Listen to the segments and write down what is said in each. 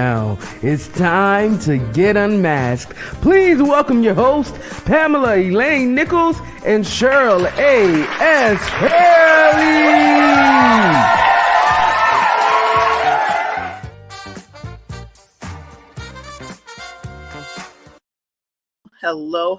now. It's time to get unmasked. Please welcome your host, Pamela Elaine Nichols and Cheryl A.S. Haley.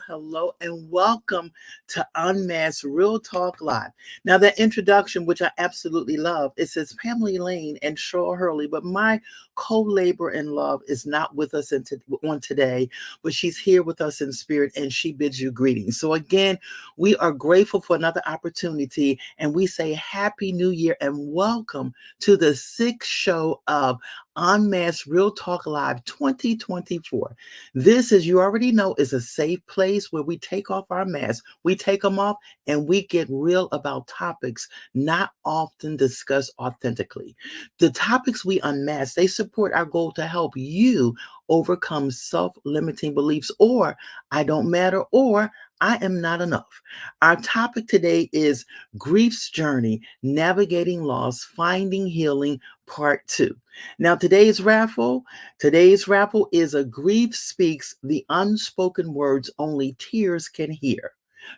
Hello, and welcome to Unmasked Real Talk Live. Now, that introduction, which I absolutely love, it says Pamela Elaine and Cheryl Hurley, but my co-labor in love is not with us on today, but she's here with us in spirit, and she bids you greetings. So again, we are grateful for another opportunity, and we say Happy New Year and welcome to the 6th show of Unmasked Real Talk Live 2024. This, as you already know, is a safe place where we take off our masks, we take them off, and we get real about topics not often discussed authentically. The topics we unmask, they support our goal to help you overcome self-limiting beliefs, or I don't matter, or I am not enough. Our topic today is Grief's Journey, Navigating Loss, Finding Healing, Part 2. Now, today's raffle is a Grief Speaks, the unspoken words only tears can hear.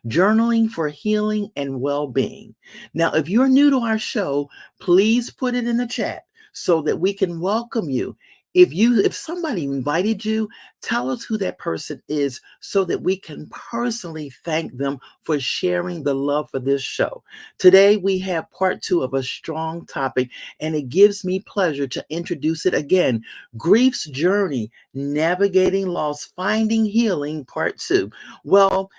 Journaling for healing and well-being. Now, if you're new to our show, please put it in the chat so that we can welcome you. If somebody invited you, tell us who that person is so that we can personally thank them for sharing the love for this show. Today, we have part 2 of a strong topic, and it gives me pleasure to introduce it again. Grief's Journey, Navigating Loss, Finding Healing, Part 2. Well,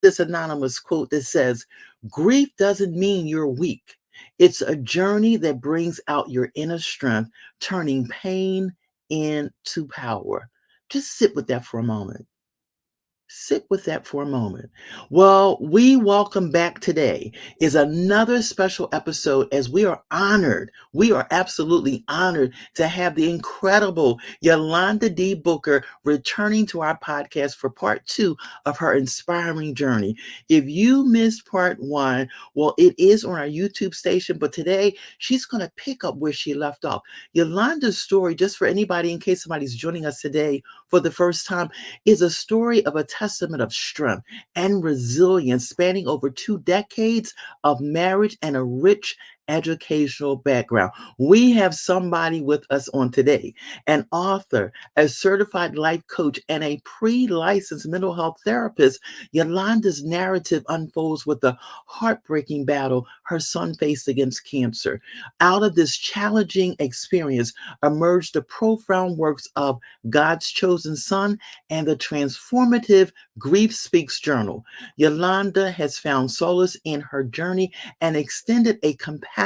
this anonymous quote that says, "Grief doesn't mean you're weak. It's a journey that brings out your inner strength, turning pain into power." Just sit with that for a moment. Sit with that for a moment. Well, we welcome back today is another special episode as we are honored. We are absolutely honored to have the incredible Yolanda D. Booker returning to our podcast for part 2 of her inspiring journey. If you missed part 1, well, it is on our YouTube station, but today she's going to pick up where she left off. Yolanda's story, just for anybody, in case somebody's joining us today for the first time, is a story of a testament of strength and resilience spanning over 2 decades of marriage and a rich educational background. We have somebody with us on today, an author, a certified life coach, and a pre-licensed mental health therapist. Yolanda's narrative unfolds with the heartbreaking battle her son faced against cancer. Out of this challenging experience emerged the profound works of God's Chosen Son and the transformative Grief Speaks journal. Yolanda has found solace in her journey and extended a compassionate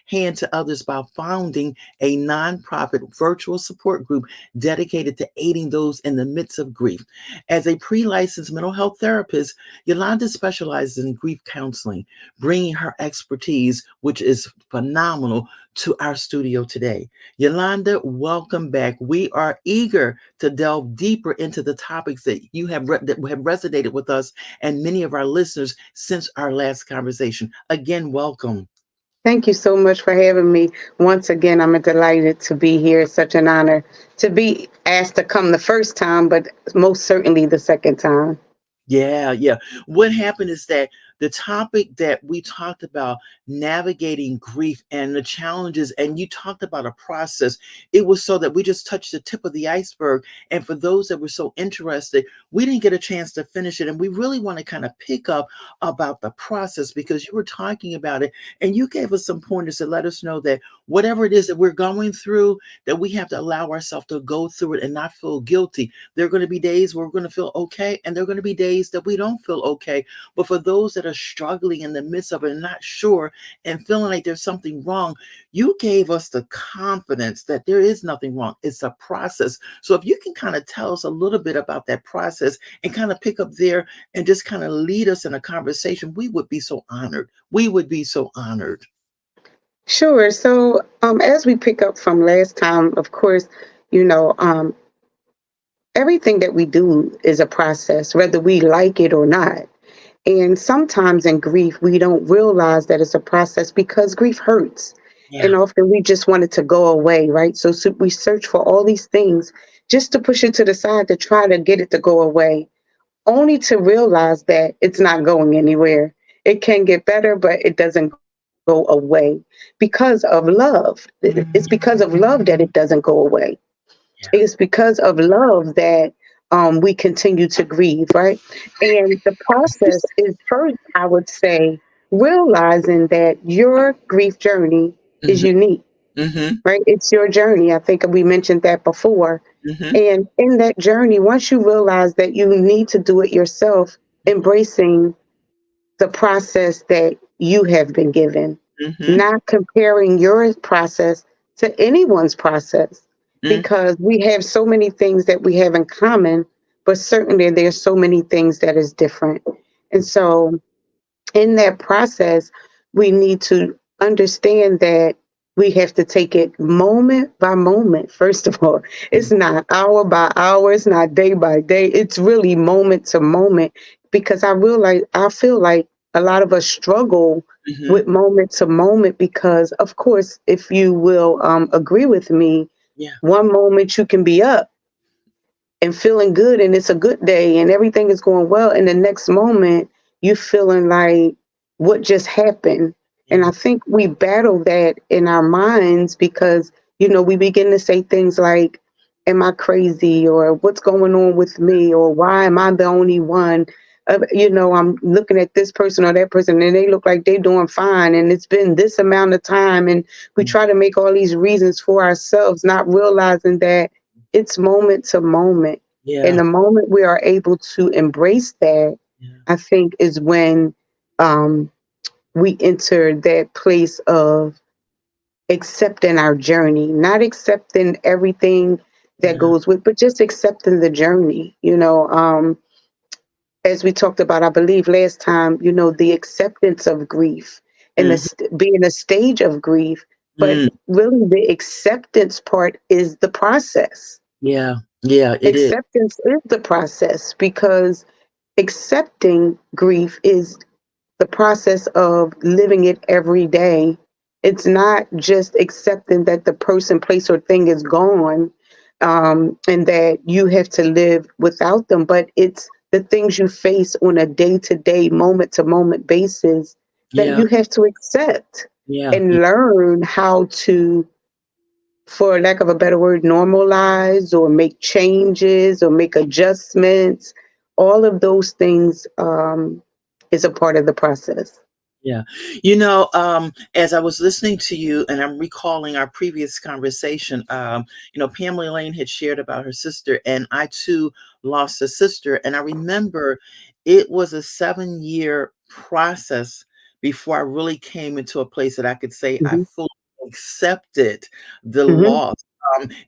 hand to others by founding a nonprofit virtual support group dedicated to aiding those in the midst of grief. As a pre-licensed mental health therapist, Yolanda specializes in grief counseling, bringing her expertise, which is phenomenal, to our studio today. Yolanda, welcome back. We are eager to delve deeper into the topics that you have that have resonated with us and many of our listeners since our last conversation. Again, welcome. Thank you so much for having me. Once again, I'm delighted to be here. It's such an honor to be asked to come the first time, but most certainly the second time. Yeah. What happened is that the topic that we talked about, navigating grief and the challenges, and you talked about a process, it was so that we just touched the tip of the iceberg. And for those that were so interested, we didn't get a chance to finish it. And we really want to kind of pick up about the process because you were talking about it and you gave us some pointers to let us know that whatever it is that we're going through, that we have to allow ourselves to go through it and not feel guilty. There are going to be days where we're going to feel okay, and there are going to be days that we don't feel okay. But for those that are struggling in the midst of it and not sure and feeling like there's something wrong, you gave us the confidence that there is nothing wrong. It's a process. So if you can kind of tell us a little bit about that process and kind of pick up there and just kind of lead us in a conversation, we would be so honored. We would be so honored. Sure. So as we pick up from last time, of course, everything that we do is a process, whether we like it or not. And sometimes in grief, we don't realize that it's a process because grief hurts. Yeah. And often we just want it to go away, right? So we search for all these things just to push it to the side to try to get it to go away, only to realize that it's not going anywhere. It can get better, but it doesn't go away because of love. It's because of love that it doesn't go away. It is Yeah. because of love that we continue to grieve, right? And the process is first, I would say, realizing that your grief journey is Mm-hmm. unique, Mm-hmm. right? It's your journey. I think we mentioned that before. Mm-hmm. And in that journey, once you realize that you need to do it yourself, embracing the process that you have been given, Mm-hmm. not comparing your process to anyone's process, Mm-hmm. because we have so many things that we have in common, but certainly there's so many things that is different. And so in that process, we need to understand that we have to take it moment by moment. First of all, it's not hour by hour, it's not day by day, it's really moment to moment. Because I feel like a lot of us struggle Mm-hmm. with moment to moment because, of course, if you will agree with me, Yeah. one moment you can be up and feeling good and it's a good day and everything is going well, and the next moment you feeling like what just happened. And Yeah. I think we battle that in our minds because we begin to say things like, am I crazy, or what's going on with me, or why am I the only one? I'm looking at this person or that person and they look like they're doing fine and it's been this amount of time, and we try to make all these reasons for ourselves, not realizing that it's moment to moment. And Yeah. the moment we are able to embrace that, Yeah. I think, is when um, we enter that place of accepting our journey, not accepting everything that Yeah. goes with, but just accepting the journey. As we talked about, I believe last time, the acceptance of grief and Mm-hmm. being a stage of grief. But Mm. really, the acceptance part is the process. Yeah. Yeah. It is. Acceptance is the process, because accepting grief is the process of living it every day. It's not just accepting that the person, place, or thing is gone, and that you have to live without them, but it's the things you face on a day to day, moment to moment basis that Yeah. you have to accept Yeah. and learn how to, for lack of a better word, normalize or make changes or make adjustments. All of those things is a part of the process. Yeah. As I was listening to you and I'm recalling our previous conversation, Pamela Lane had shared about her sister, and I too lost a sister. And I remember it was a 7-year process before I really came into a place that I could say I Hmm. fully accepted the Hmm. loss.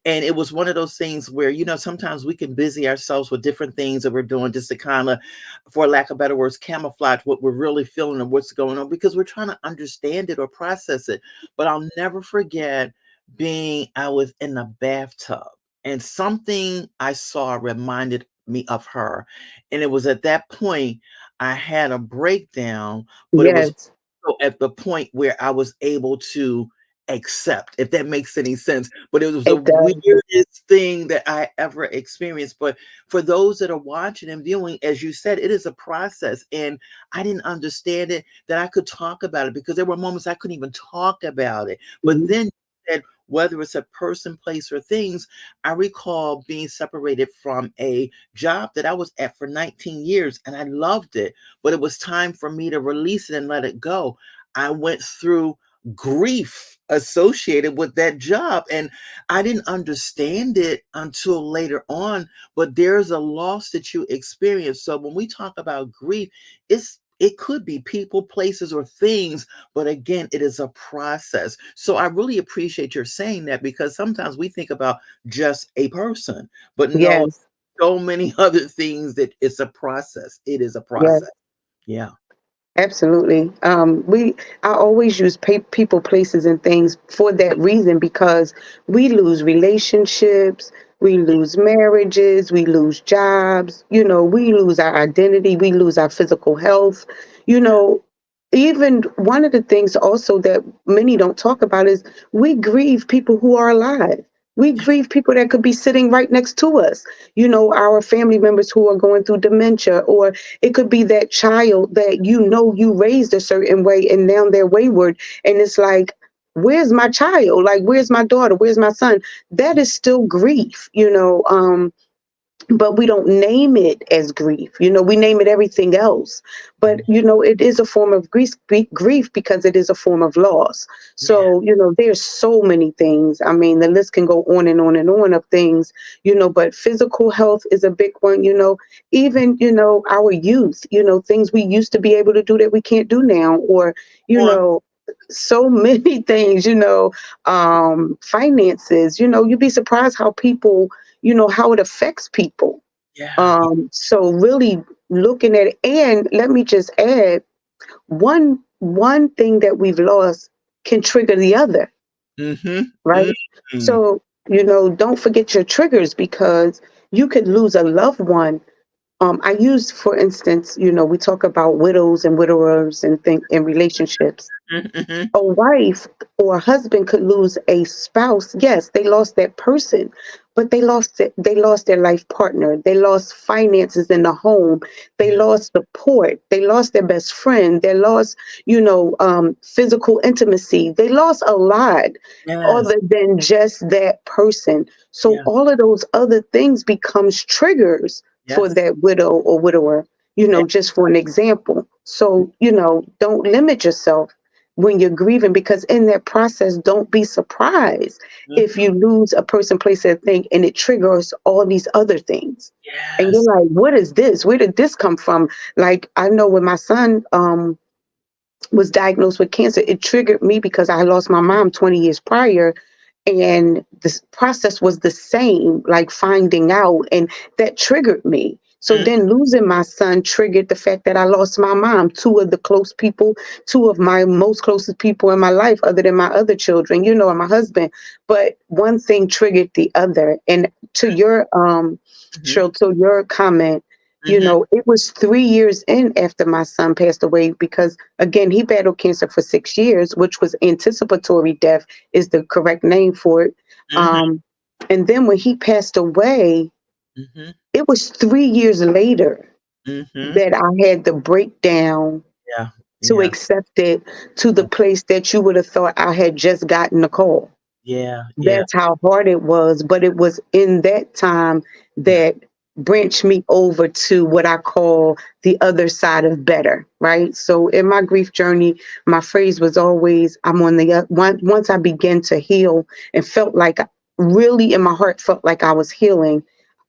And it was one of those things where, sometimes we can busy ourselves with different things that we're doing just to kind of, for lack of better words, camouflage what we're really feeling and what's going on because we're trying to understand it or process it. But I'll never forget I was in the bathtub and something I saw reminded me of her. And it was at that point I had a breakdown, but it was Yes, also at the point where I was able to accept, if that makes any sense. But it was the it does. weirdest thing that I ever experienced. But for those that are watching and viewing, as you said, it is a process. And I didn't understand it, that I could talk about it because there were moments I couldn't even talk about it. But Mhm. then you said, whether it's a person, place, or things, I recall being separated from a job that I was at for 19 years and I loved it, but it was time for me to release it and let it go. I went through grief associated with that job and I didn't understand it until later on, but there's a loss that you experience. So when we talk about grief, it could be people, places, or things, but again, it is a process. So I really appreciate your saying that because sometimes we think about just a person, but no, Yes, so many other things that it's a process. It is a yes, process. Yeah. absolutely. I always use people, places, and things for that reason, because we lose relationships, we lose marriages, we lose jobs, we lose our identity, we lose our physical health, you know, even one of the things also that many don't talk about is we grieve people who are alive. We grieve people that could be sitting right next to us, our family members who are going through dementia, or it could be that child that you raised a certain way and now they're wayward. And it's like, where's my child? Like, where's my daughter? Where's my son? That is still grief. But we don't name it as grief. We name it everything else. But, it is a form of grief because it is a form of loss. Yeah. So, there's so many things. I mean, the list can go on and on and on of things, but physical health is a big one, even, our youth, things we used to be able to do that we can't do now, or, Or, so many things, finances, you'd be surprised how people, how it affects people. yeah. So really looking at it, and let me just add, one thing that we've lost can trigger the other, Mm-hmm. right? Mm-hmm. So, don't forget your triggers, because you could lose a loved one. I use, for instance, we talk about widows and widowers and in relationships. Mm-hmm. A wife or a husband could lose a spouse. Yes, they lost that person, but they lost their life partner. They lost finances in the home. They lost support. They lost their best friend. They lost, physical intimacy. They lost a lot Yes. other than just that person. So Yeah. all of those other things becomes triggers for Yes. that widow or widower, just for an example. So, don't limit yourself when you're grieving, because in that process, don't be surprised if Mm-hmm. you lose a person, place, or thing, and it triggers all these other things. And you're Yes. like, what is this? Where did this come from? Like, I know when my son was diagnosed with cancer, it triggered me because I lost my mom 20 years prior. And this process was the same, like finding out, and that triggered me. So Mm-hmm. then losing my son triggered the fact that I lost my mom, two of my most closest people in my life, other than my other children, and my husband. But one thing triggered the other. And to your Mm-hmm. Cheryl, to your comment, Mm-hmm. it was 3 years in after my son passed away, because again, he battled cancer for 6 years, which was anticipatory death is the correct name for it. Mm-hmm. Um, and then when he passed away, Mm-hmm. it was 3 years later Mm-hmm. that I had the breakdown Yeah. to Yeah. accept it, to the place that you would have thought I had just gotten a call. Yeah. Yeah. That's how hard it was. But it was in that time Yeah. that branched me over to what I call the other side of better, right? So in my grief journey, my phrase was always, I'm on once I began to heal and felt like, really in my heart, felt like I was healing.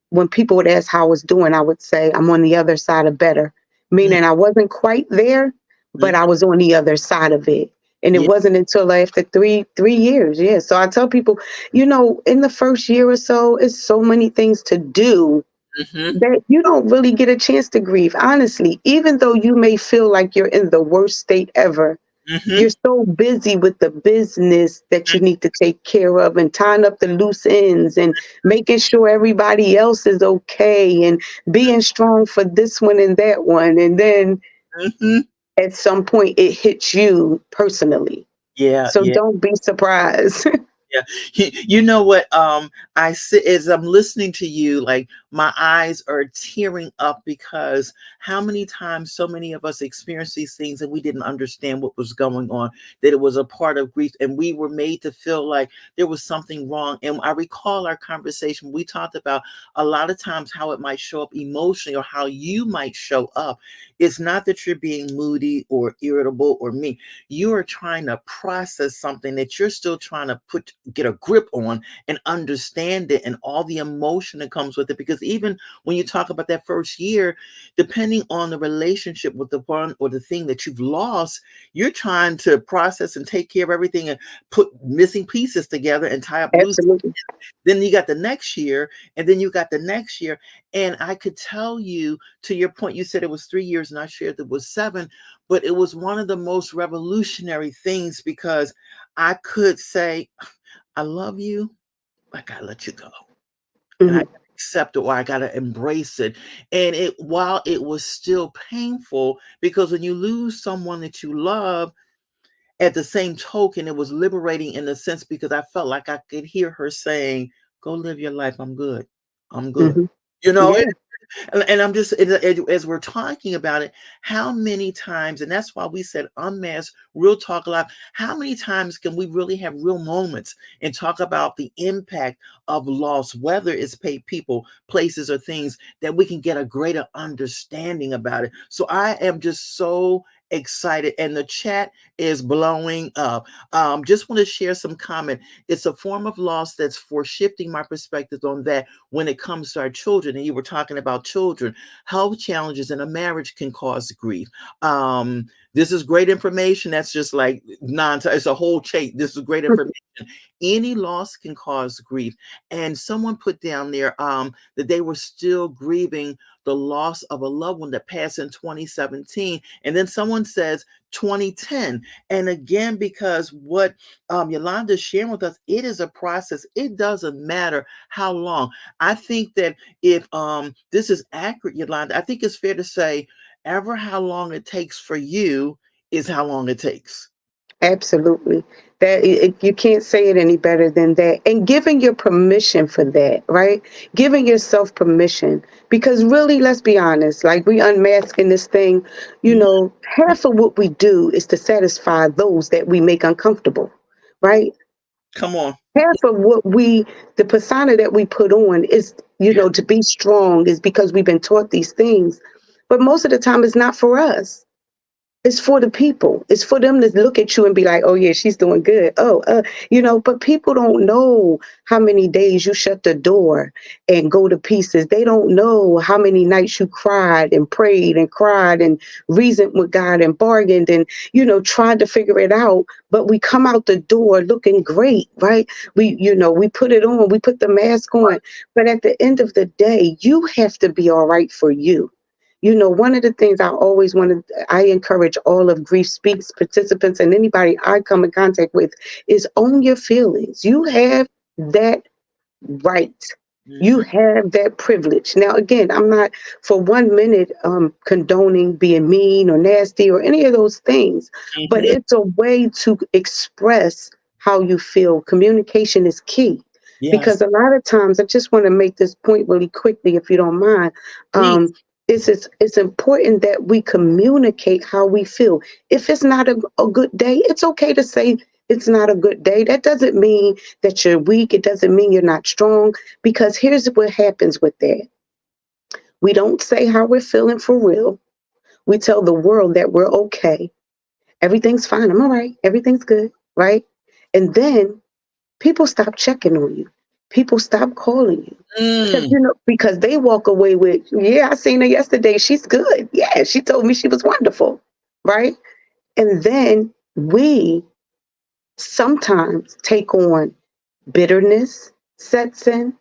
When people would ask how I was doing, I would say, I'm on the other side of better, Mm-hmm. meaning I wasn't quite there, but I was on the other side of it. And it Yeah. wasn't until after three years. Yeah. So I tell people, in the first year or so, it's so many things to do Mm-hmm. that you don't really get a chance to grieve. Honestly, even though you may feel like you're in the worst state ever, Mm-hmm. you're so busy with the business that you need to take care of, and tying up the loose ends, and making sure everybody else is okay, and being strong for this one and that one. And then Mm-hmm. at some point it hits you personally. Yeah. So Yeah. don't be surprised. Yeah. You know what? I sit as I'm listening to you, like my eyes are tearing up because how many times so many of us experienced these things and we didn't understand what was going on, that it was a part of grief, and we were made to feel like there was something wrong. And I recall our conversation, we talked about a lot of times how it might show up emotionally, or how you might show up. It's not that you're being moody or irritable or mean. You are trying to process something that you're still trying to get a grip on and understand it, and all the emotion that comes with it. Because even when you talk about that first year, depending on the relationship with the one or the thing that you've lost, you're trying to process and take care of everything and put missing pieces together and tie up loose. Absolutely. Then you got the next year, and then you got the next year. And I could tell you, to your point, you said it was 3 years, and I shared it was 7, but it was one of the most revolutionary things, because I could say, I love you, I gotta let you go. And I Mhm. accept it or I gotta embrace it. And it while it was still painful, because when you lose someone that you love, at the same token, it was liberating in the sense because I felt like I could hear her saying, "Go live your life. I'm good. I'm good." Hmm. You know, Yeah, and I'm just as we're talking about it, how many times, and that's why we said unmasked, real talk live. How many times can we really have real moments and talk about the impact of loss, whether it's people, places, or things, that we can get a greater understanding about it? So I am just so excited, and the chat is blowing up. Just want to share some comment. It's a form of loss that's for shifting my perspective on that when it comes to our children. And you were talking about children. Health challenges in a marriage can cause grief. This is great information. That's just like it's a whole chain. This is great information. Any loss can cause grief. And someone put down there that they were still grieving the loss of a loved one that passed in 2017. And then someone says 2010. And again, because what Yolanda is sharing with us, it is a process. It doesn't matter how long. I think that if this is accurate, Yolanda, I think it's fair to say ever how long it takes for you is how long it takes. absolutely. You can't say it any better than that. And giving your permission for that, right? Giving yourself permission. Because really, let's be honest, like we unmasking this thing, half of what we do is to satisfy those that we make uncomfortable, right? Come on. Half of the persona that we put on is, to be strong is because we've been taught these things. But most of the time, it's not for us. It's for the people. It's for them to look at you and be like, oh, yeah, she's doing good. Oh, but people don't know how many days you shut the door and go to pieces. They don't know how many nights you cried and prayed and cried and reasoned with God and bargained and, tried to figure it out. But we come out the door looking great, right? We put it on, we put the mask on. But at the end of the day, you have to be all right for you. One of the things I encourage all of Grief Speaks participants and anybody I come in contact with is own your feelings. You have that right. You Mhm. have that privilege. Now, again, I'm not for 1 minute condoning being mean or nasty or any of those things, but Mhm. it's a way to express how you feel. Communication is key Yes. because a lot of times, I just want to make this point really quickly, if you don't mind. Please. Um, it's important that we communicate how we feel. If it's not a good day, it's okay to say it's not a good day. That doesn't mean that you're weak. It doesn't mean you're not strong. Because here's what happens with that. We don't say how we're feeling for real. We tell the world that we're okay. Everything's fine. I'm all right. Everything's good. Right. And then people stop checking on you. People stop calling you. Because, Mm. because they walk away with, yeah, I seen her yesterday. She's good. Yeah, she told me she was wonderful. Right. And then we sometimes take on bitterness sets in,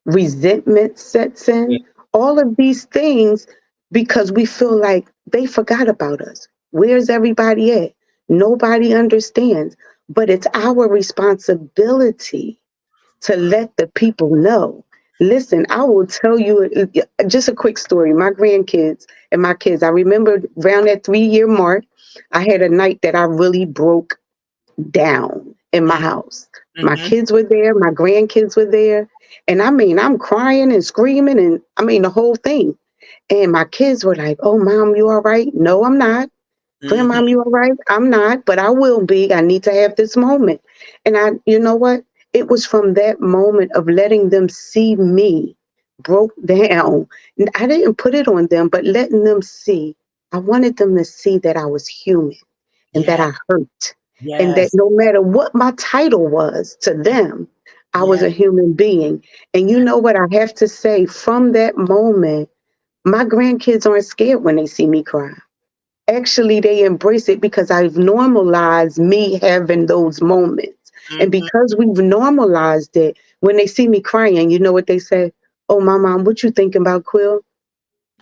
resentment sets Yeah. in, all of these things because we feel like they forgot about us. Where's everybody at? Nobody understands. But it's our responsibility to let the people know. Listen, I will tell you just a quick story. My grandkids and my kids, I remember around that 3 year mark, I had a night that I really broke down in my house. My Mm-hmm. kids were there, my grandkids were there. And I mean, I'm crying and screaming and I mean, the whole thing. And my kids were like, oh, mom, you all right? No, I'm not. Mm-hmm. Grandmom, you all right? I'm not, but I will be. I need to have this moment. And you know what? It was from that moment of letting them see me broke down. And I didn't put it on them, but letting them see. I wanted them to see that I was human and that Yeah. I hurt. And that Yes. no matter what my title was to them, I was Yeah. a human being. And you know what I have to say from that moment, my grandkids aren't scared when they see me cry. Actually, they embrace it because I've normalized me having those moments. And Mm-hmm. because we've normalized it, when they see me crying, you know what they say? Oh, my mom, what you thinking about, Quill?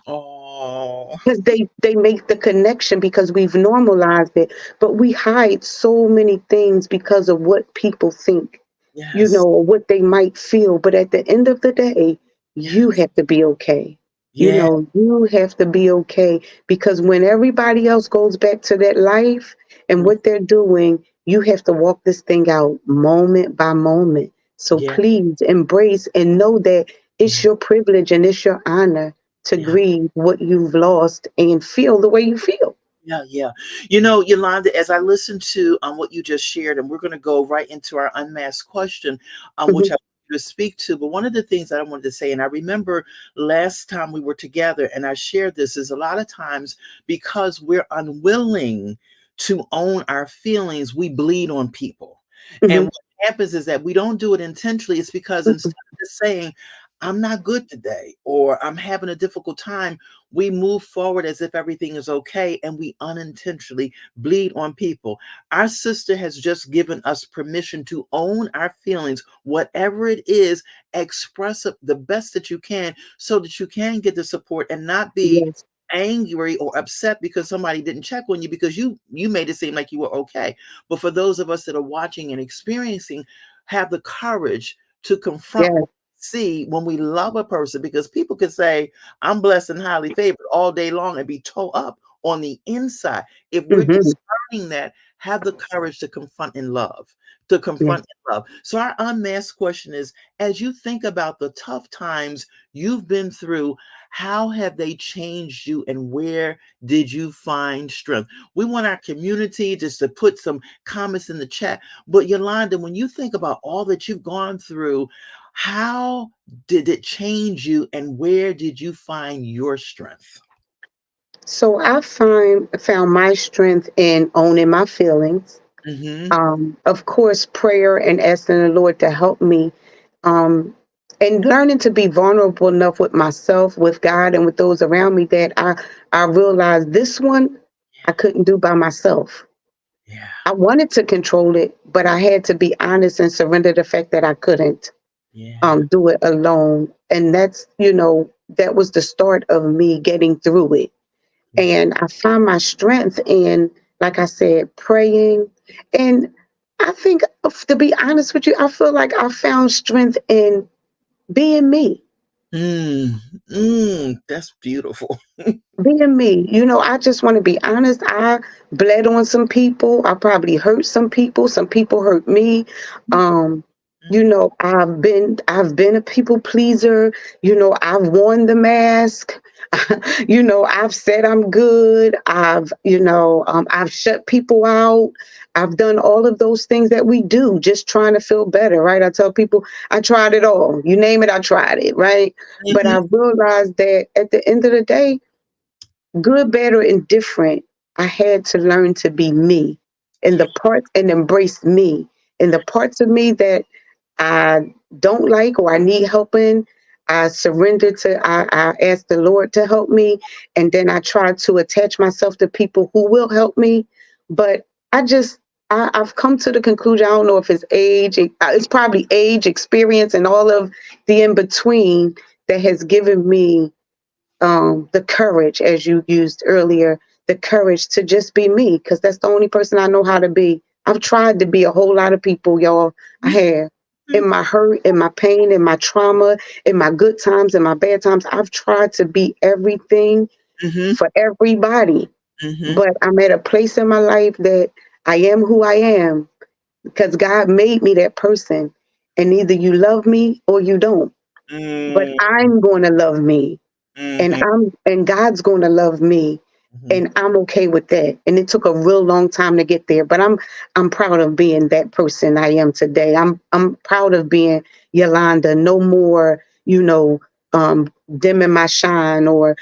Oh. Because they make the connection because we've normalized it, but we hide so many things because of what people think, Yes. or what they might feel. But at the end of the day, Yeah. you have to be okay. Yeah. You have to be okay because when everybody else goes back to that life and what they're doing, you have to walk this thing out moment by moment. So Yeah. please embrace and know that it's your privilege and it's your honor to Yeah. grieve what you've lost and feel the way you feel. Yeah, yeah. You know, Yolanda, as I listen to what you just shared, and we're going to go right into our unmasked question, which Mhm, I want you to speak to. But one of the things that I wanted to say, and I remember last time we were together, and I shared this, is a lot of times because we're unwilling to own our feelings, we bleed on people. And mhm, what happens is that we don't do it intentionally. It's because instead mhm. of just saying, I'm not good today, or I'm having a difficult time, we move forward as if everything is okay and we unintentionally bleed on people. Our sister has just given us permission to own our feelings, whatever it is, express it the best that you can so that you can get the support and not be Yes, angry or upset because somebody didn't check on you because you made it seem like you were okay. But for those of us that are watching and experiencing, have the courage to confront yes. what we see when we love a person, because people can say I'm blessed and highly favored all day long and be toe up on the inside. If we're Mhm, discerning that, have the courage to confront in love, to yes. confront in love. So our unmasked question is, as you think about the tough times you've been through, how have they changed you and where did you find strength? We want our community just to put some comments in the chat. But Yolanda, when you think about all that you've gone through, how did it change you and where did you find your strength? So I found my strength in owning my feelings. Mm-hmm. Of course, prayer and asking the Lord to help me, um, and learning to be vulnerable enough with myself, with God, and with those around me that I realized this one I couldn't do by myself. Yeah. I wanted to control it, but I had to be honest and surrender the fact that I couldn't Yeah. do it alone. And that was the start of me getting through it. Yeah. And I find my strength in, like I said, praying. And I think, to be honest with you, I feel like I found strength in being me. Mm, that's beautiful. Being me. I just want to be honest. I bled on some people. I probably hurt some people. Some people hurt me. Um, I've been a people pleaser. I've worn the mask. I've said I'm good. I've shut people out. I've done all of those things that we do, just trying to feel better, right? I tell people I tried it all. You name it, I tried it, right? But Mhm. I realized that at the end of the day, good, bad, or indifferent, I had to learn to be me in Yeah. the parts and embrace me in the parts of me that I don't like or I need help in. I ask the Lord to help me. And then I try to attach myself to people who will help me. But I've come to the conclusion, I don't know if it's age, it's probably age, experience, and all of the in between that has given me the courage, as you used earlier, the courage to just be me, because that's the only person I know how to be. I've tried to be a whole lot of people, y'all. I have. In my hurt, in my pain, in my trauma, in my good times, in my bad times, I've tried to be everything Mhm. for everybody. Mhm. But I'm at a place in my life that I am who I am because God made me that person. And either you love me or you don't. But Mm. I'm going to love me, and Mhm. God's going to love me, Mhm. and I'm okay with that. And it took a real long time to get there, but I'm proud of being that person I am today. I'm proud of being Yolanda. No more, dimming my shine, or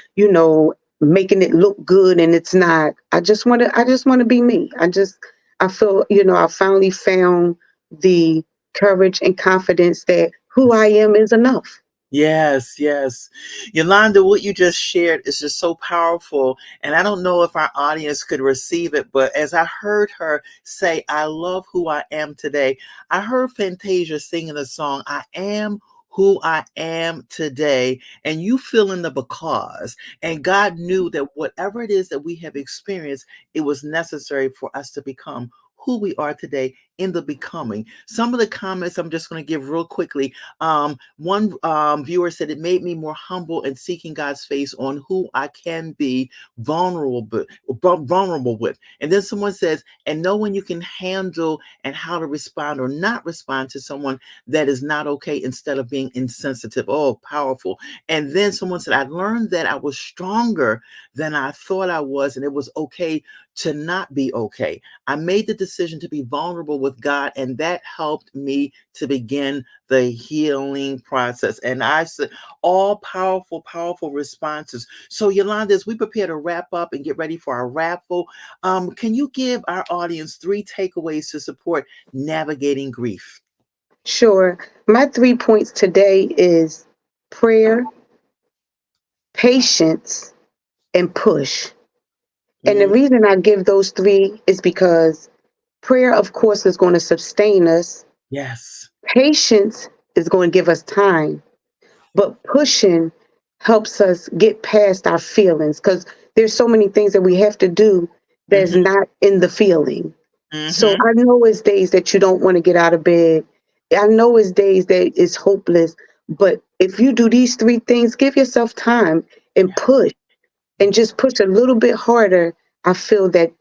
making it look good and it's not. I just want to be me. I feel, I finally found the courage and confidence that who I am is enough. Yes, yes. Yolanda, what you just shared is just so powerful. And I don't know if our audience could receive it, but as I heard her say, I love who I am today, I heard Fantasia singing the song, I am who I am today. And you fill in the because. And God knew that whatever it is that we have experienced, it was necessary for us to become who we are today in the becoming. Some of the comments I'm just going to give real quickly. One viewer said it made me more humble and seeking God's face on who I can be vulnerable with. And then someone says, and know when you can handle and how to respond or not respond to someone that is not okay instead of being insensitive. Oh, powerful. And then someone said, I learned that I was stronger than I thought I was, and it was okay to not be okay. I made the decision to be vulnerable with God, and that helped me to begin the healing process. And I said, all powerful, powerful responses. So Yolanda, as we prepare to wrap up and get ready for our raffle, can you give our audience 3 takeaways to support navigating grief? Sure. My 3 points today is prayer, patience, and push. And the reason I give those 3 is because prayer, of course, is going to sustain us. Yes. Patience is going to give us time, but pushing helps us get past our feelings, because there's so many things that we have to do that's not in the feeling. So I know it's days that you don't want to get out of bed. I know it's days that it's hopeless. But if you do these 3 things, give yourself time and push, and just push a little bit harder. I feel that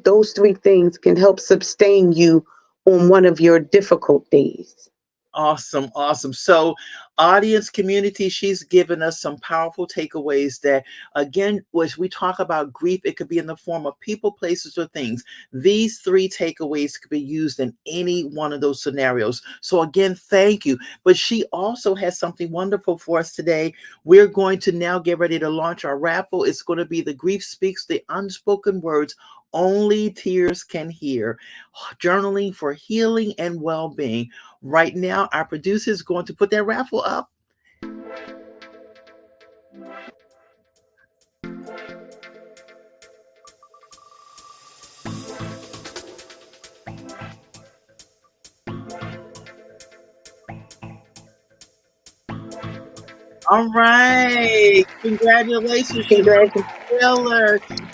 those 3 things can help sustain you on one of your difficult days. Awesome. Awesome. So audience community, she's given us some powerful takeaways that, again, as we talk about grief, it could be in the form of people, places, or things. These 3 takeaways could be used in any one of those scenarios. So again, thank you. But she also has something wonderful for us today. We're going to now get ready to launch our raffle. It's going to be the Grief Speaks, the unspoken words only tears can hear, journaling for healing and well-being. Right now, our producer is going to put that raffle up. All right. Congratulations, Taylor.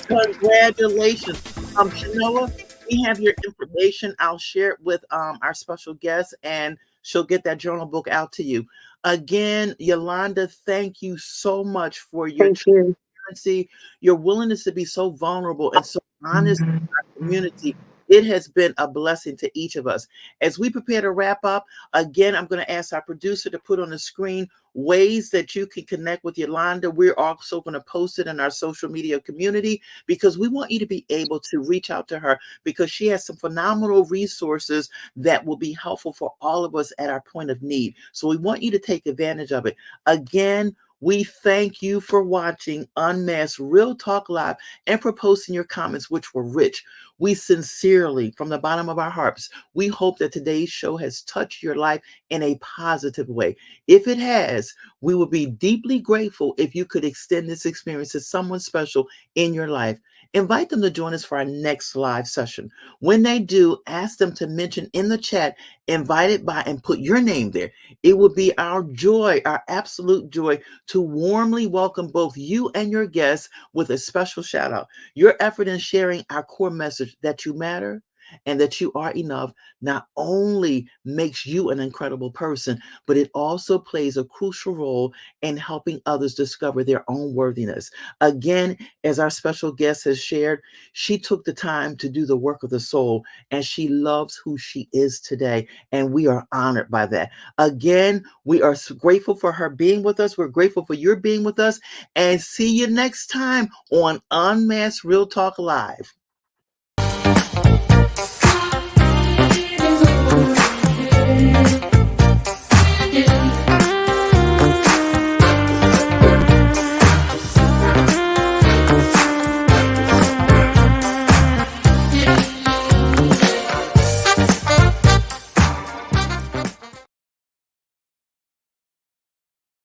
Congratulations. Shanoa, we have your information. I'll share it with our special guest, and she'll get that journal book out to you. Again, Yolanda, thank you so much for your transparency, your willingness to be so vulnerable and so honest with our community. It has been a blessing to each of us. As we prepare to wrap up, again, I'm going to ask our producer to put on the screen ways that you can connect with Yolanda. We're also going to post it in our social media community, because we want you to be able to reach out to her, because she has some phenomenal resources that will be helpful for all of us at our point of need. So we want you to take advantage of it. Again, we thank you for watching Unmasked Real Talk Live and for posting your comments, which were rich. We sincerely, from the bottom of our hearts, we hope that today's show has touched your life in a positive way. If it has, we would be deeply grateful if you could extend this experience to someone special in your life. Invite them to join us for our next live session. When they do, ask them to mention in the chat, invited by, and put your name there. It will be our joy, our absolute joy, to warmly welcome both you and your guests with a special shout out. Your effort in sharing our core message that you matter and that you are enough not only makes you an incredible person, but it also plays a crucial role in helping others discover their own worthiness. Again, as our special guest has shared, she took the time to do the work of the soul, and she loves who she is today, and we are honored by that. Again, we are grateful for her being with us. We're grateful for your being with us, and see you next time on Unmasked Real Talk Live.